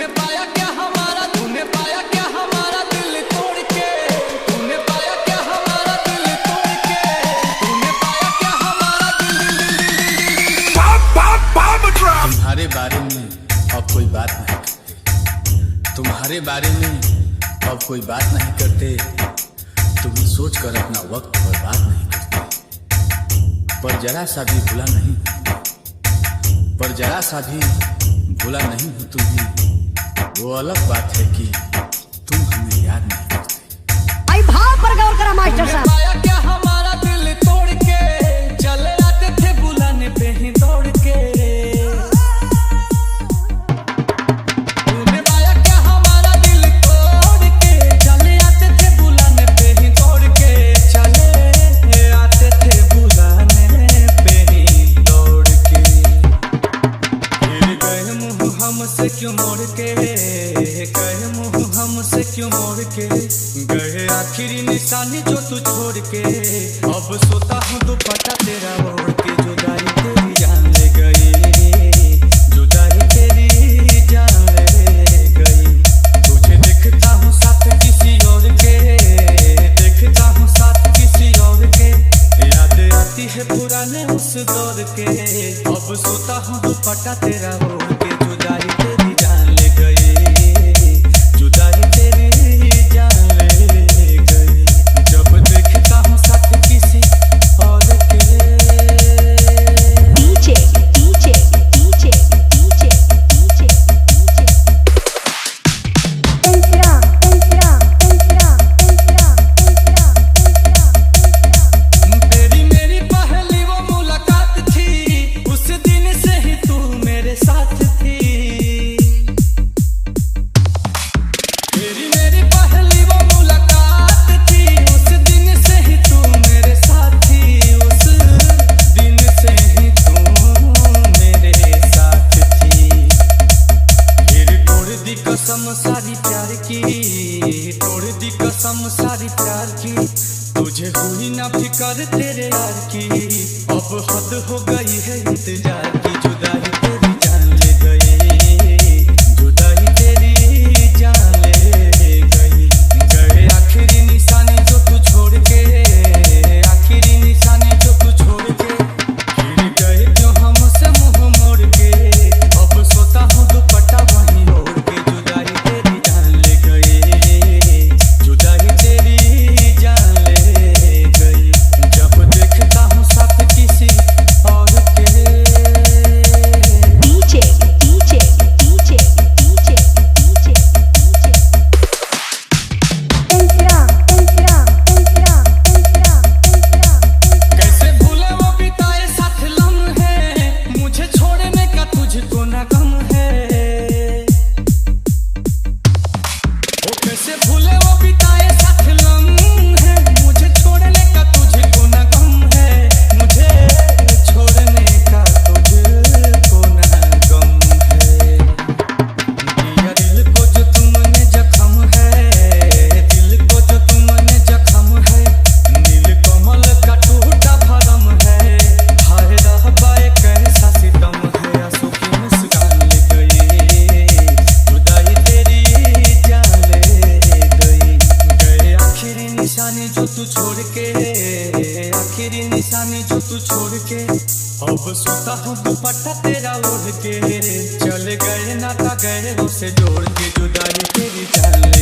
तूने पाया क्या हमारा, तूने पाया क्या हमारा दिल तोड़ के, तूने पाया क्या हमारा दिल तोड़ के, तूने पाया क्या हमारा तुम्हारे बारे में अब कोई बात नहीं करते, तुम्हारे बारे में अब कोई बात नहीं करते, तुम्हें सोच कर अपना वक्त बर्बाद नहीं करते। पर जरा सा भी भूला नहीं, पर जरा सा भी भूला नहीं हो तुम्हें, वो अलग बात है कि तुम हमें याद नहीं करते। आई भाव पर गौर करा मास्टर साहब। पाया क्या हमारा दिल तोड़ के, चले आते थे बुलाने पे ही दौड़ के। तूने पाया क्या हमारा दिल तोड़ के, चले आते थे बुलाने पे ही दौड़ के, चले आते थे बुलाने पे ही दौड़ के। फिर गए मुँह हमसे क्यों मोड़ के, गए मुँह हमसे क्यों मोड़ के, गए आखिरी निशानी जो तू छोड़ के। अब सोता हूँ दुपट्टा तेरा ओढ़ के, जुदाई तेरी जान ले गई, जुदाई तेरी जान ले गई। तुझे देखता हूँ साथ किसी और के, देखता हूँ साथ किसी और के, याद आती है पुराने उस दौर के। अब सोता हूँ दुपट्टा तेरा ओढ़ के, जुदाई तेरी जान ले गई, जुदाई तेरी जान ले गई। जब देखता हूँ साथ किसी और के। DJ DJ DJ DJ DJ tantra tantra tantra tantra tantra tantra. तेरी मेरी पहली वो मुलाकात थी, उस दिन से ही तू मेरे साथ थी। तेरी मेरी पहली वो मुलाकात थी, उस दिन से ही तू मेरे साथ थी, उस दिन से ही तू मेरे साथ थी। फिर तोड़ दी कसम सारी प्यार की, तोड़ दी कसम सारी प्यार की, तुझे हुई ना फिकर तेरे यार की। अब हद हो गई है इंतजार की, जुदाई तेरी जान ले गई, जुदाई तेरी जान ले गई। गए आखिरी निशानी जो तू छोड़ के, आखिरी निशानी जो तू छोड़ के। फिर गए क्यों हमसे मुंह मोड़ के, अब सोता हूँ दुपट्टा वहीं ओढ़ के, जुदाई तेरी जान ले गई, जुदाई तेरी जान ले गई। जब देखता हूँ साथ किसी और के। DJ DJ DJ DJ DJ tantra tantra tantra tantra tantra. कैसे भूले वो बिताए साथ लम्हे, मुझे छोड़ने का तुझको ना गम है। ओ कैसे भूले वो बिताए साथ लम्हे, मुझे छोड़ने का तुझको ना गम है, मुझे छोड़ने का तुझको ना गम है। दिया दिल को जो तुमने जख्म है, दिल को जो तुमने जख्म है, नील कमल का टूटा भरम है। हाय रहबा एक ऐसा सितम है, आंसू की मुस्कान ले गई, जुदाई तेरी जान ले गई। गए आखिरी निशानी जो तू छोड़ के, आखिरी निशानी जो तू छोड़ के। अब सोता हूँ दुपट्टा तेरा ओढ़ के, चले गए नाता गए उसे जोड़ के, जुदाई तेरी जान ले